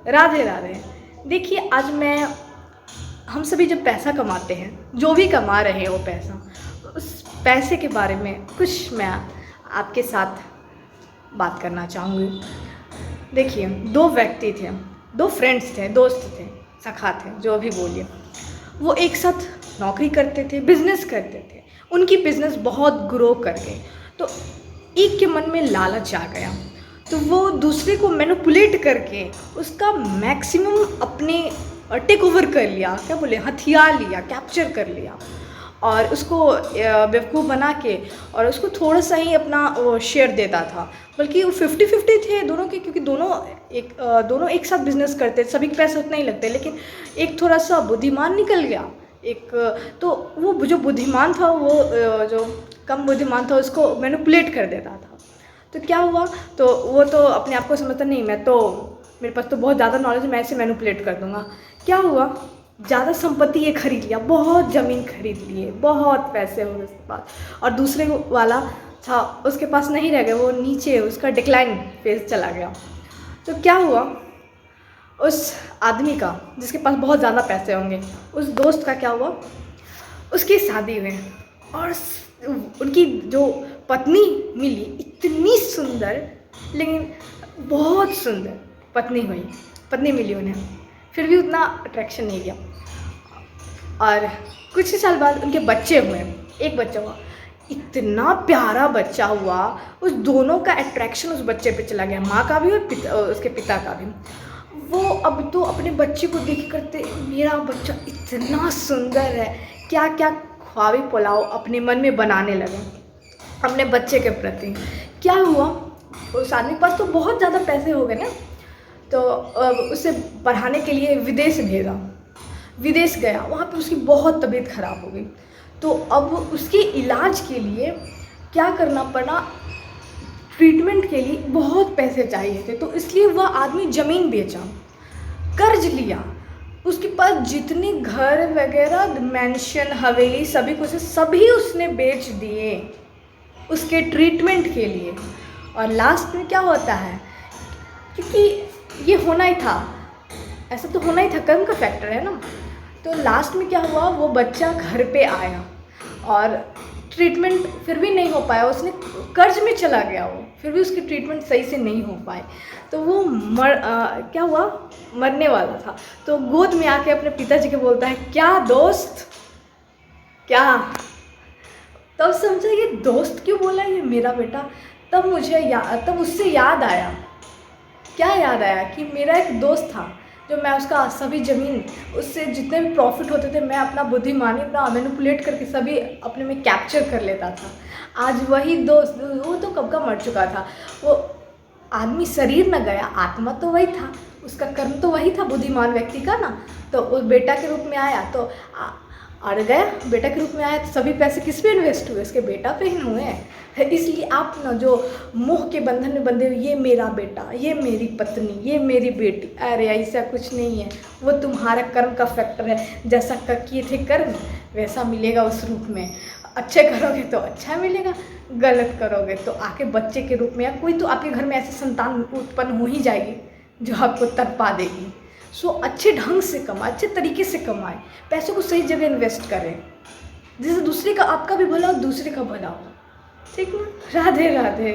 राधे राधे। देखिए, आज मैं हम सभी जब पैसा कमाते हैं, जो भी कमा रहे हैं वो पैसा, उस पैसे के बारे में कुछ मैं आपके साथ बात करना चाहूँगी। देखिए, 2 व्यक्ति थे, 2 फ्रेंड्स थे, दोस्त थे, सखा थे, जो भी बोलिए। वो एक साथ नौकरी करते थे, बिज़नेस करते थे। उनकी बिज़नेस बहुत ग्रो कर गई, तो एक के मन में लालच आ गया, तो वो दूसरे को मैनिपुलेट करके उसका मैक्सिमम अपने टेक ओवर कर लिया, क्या बोले, हथिया लिया, कैप्चर कर लिया और उसको बेवकूफ़ बना के और उसको थोड़ा सा ही अपना वो शेयर देता था। बल्कि वो 50-50 थे दोनों के, क्योंकि दोनों एक साथ बिज़नेस करते, सभी के पैसे उतना ही लगते, लेकिन एक थोड़ा सा बुद्धिमान निकल गया। एक तो वो जो बुद्धिमान था, वो जो कम बुद्धिमान था उसको मैनिपुलेट कर देता था। तो क्या हुआ, तो वो तो अपने आप को समझता, नहीं मैं तो, मेरे पास तो बहुत ज़्यादा नॉलेज है, मैं ऐसे मैनिपुलेट कर दूँगा। क्या हुआ, ज़्यादा संपत्ति ये खरीद लिया, बहुत ज़मीन खरीद लिए, बहुत पैसे हो उसके पास, और दूसरे वाला था उसके पास नहीं रह गए, वो नीचे उसका डिक्लाइन फेज चला गया। तो क्या हुआ, उस आदमी का जिसके पास बहुत ज़्यादा पैसे होंगे, उस दोस्त का क्या हुआ, उसकी शादी हुई और उनकी जो पत्नी मिली, इतनी सुंदर, लेकिन बहुत सुंदर पत्नी मिली उन्हें, फिर भी उतना अट्रैक्शन नहीं किया। और कुछ ही साल बाद उनके बच्चे हुए, एक बच्चा हुआ, इतना प्यारा बच्चा हुआ, उस दोनों का अट्रैक्शन उस बच्चे पे चला गया, माँ का भी और उसके पिता का भी। वो अब तो अपने बच्चे को देख करते, मेरा बच्चा इतना सुंदर है, क्या क्या ख्वाबी पुलाव अपने मन में बनाने लगे अपने बच्चे के प्रति। क्या हुआ, उस आदमी के पास तो बहुत ज़्यादा पैसे हो गए ना, तो उसे पढ़ाने के लिए विदेश भेजा। विदेश गया, वहाँ पे उसकी बहुत तबीयत ख़राब हो गई, तो अब उसके इलाज के लिए क्या करना पड़ा, ट्रीटमेंट के लिए बहुत पैसे चाहिए थे, तो इसलिए वह आदमी ज़मीन बेचा, कर्ज लिया, उसके पास जितने घर वगैरह, मैंशन, हवेली, सभी कुछ, सभी उसने बेच दिए उसके ट्रीटमेंट के लिए। और लास्ट में क्या होता है, क्योंकि ये होना ही था, ऐसा तो होना ही था, कर्म का फैक्टर है ना। तो लास्ट में क्या हुआ, वो बच्चा घर पे आया और ट्रीटमेंट फिर भी नहीं हो पाया, उसने कर्ज में चला गया, वो फिर भी उसकी ट्रीटमेंट सही से नहीं हो पाए, तो वो क्या हुआ, मरने वाला था। तो गोद में आके अपने पिताजी को बोलता है, क्या दोस्त, क्या, तब समझा ये दोस्त क्यों बोला ये मेरा बेटा। तब उससे याद आया, क्या याद आया, कि मेरा एक दोस्त था जो मैं उसका सभी ज़मीन, उससे जितने भी प्रॉफिट होते थे, मैं अपना बुद्धिमानी, अपना मैनिपुलेट करके सभी अपने में कैप्चर कर लेता था। आज वही दोस्त, वो तो कब का मर चुका था, वो आदमी शरीर न गया, आत्मा तो वही था, उसका कर्म तो वही था बुद्धिमान व्यक्ति का ना। तो वो बेटा के रूप में आया, तो अड़ गया, बेटा के रूप में आया, तो सभी पैसे किस पे इन्वेस्ट हुए, उसके बेटा पे ही हुए हैं। इसलिए आप ना जो मोह के बंधन में बंधे हुए, ये मेरा बेटा, ये मेरी पत्नी, ये मेरी बेटी, अरे ऐसा कुछ नहीं है, वो तुम्हारा कर्म का फैक्टर है। जैसा किए थे कर्म, वैसा मिलेगा उस रूप में। अच्छे करोगे तो अच्छा मिलेगा, गलत करोगे तो आके बच्चे के रूप में, या कोई तो आपके घर में ऐसी संतान उत्पन्न हो ही जाएगी जो आपको तड़पा देगी। सो अच्छे ढंग से कमाए, अच्छे तरीके से कमाए, पैसों को सही जगह इन्वेस्ट करें, जिससे दूसरे का, आपका भी भला हो, दूसरे का भला हो। ठीक ना, राधे राधे।